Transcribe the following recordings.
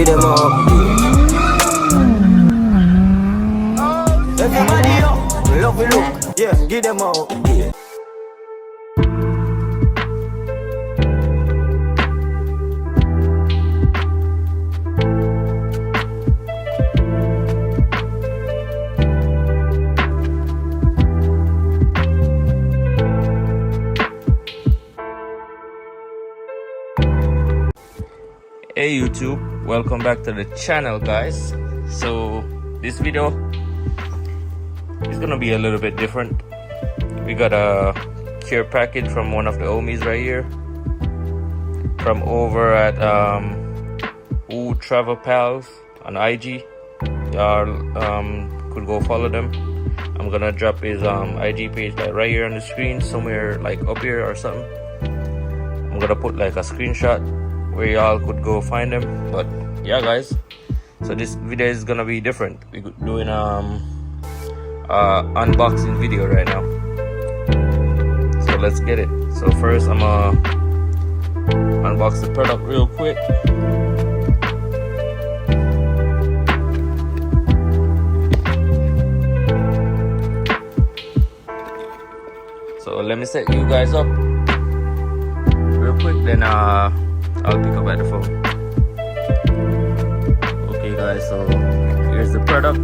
give them up. Everybody up, love we look, yeah, give them up. Yeah. Hey YouTube, welcome back to the channel guys. So this video is gonna be a little bit different. We got a care package from one of the homies right here from over at Ooh Travel Pals on IG. Y'all could go follow them. I'm gonna drop his IG page like right here on the screen, somewhere like up here or something. I'm gonna put like a screenshot where y'all could go find them. But yeah guys, so this video is gonna be different. We're doing unboxing video right now, so let's get it. So first I'm gonna unbox the product real quick. So let me set you guys up real quick, then I'll pick up at the phone. Okay guys, so here's the product.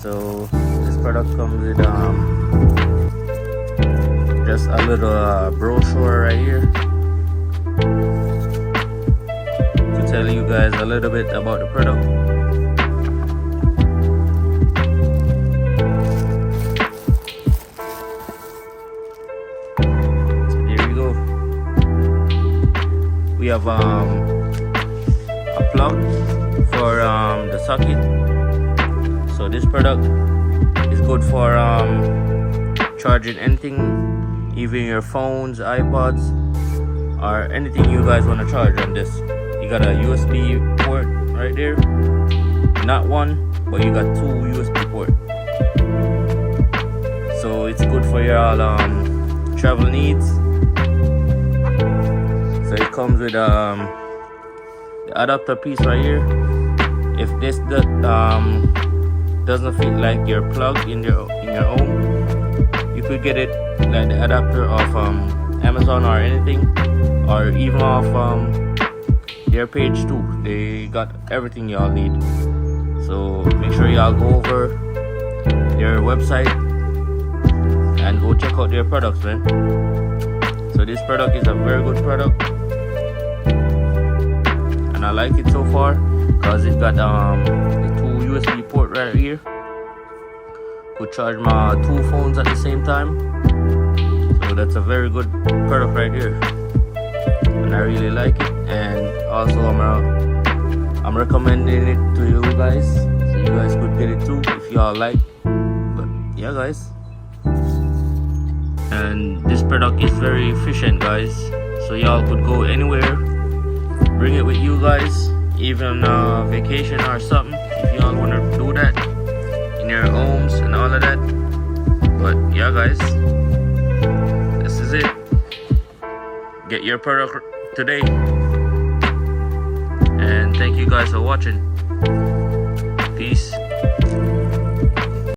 So this product comes with just a little brochure right here to tell you guys a little bit about the product. We have a plug for the socket. So this product is good for charging anything, even your phones, iPods, or anything you guys want to charge on this. You got a USB port right there, not one, but you got two USB ports. So it's good for your travel needs. So it comes with the adapter piece right here. If this doesn't fit like your plug in your home, you could get it like the adapter off Amazon or anything, or even off their page too. They got everything y'all need. So make sure y'all go over their website and go check out their products, man. So this product is a very good product, and I like it so far because it got the two USB port right here. Could charge my two phones at the same time. So that's a very good product right here, and I really like it. And also I'm recommending it to you guys, so you guys could get it too if y'all like. But yeah guys, and this product is very efficient guys, so y'all could go anywhere, bring it with you guys, even vacation or something, if y'all want to do that in your homes and all of that. But yeah guys, this is it. Get your product today, and thank you guys for watching.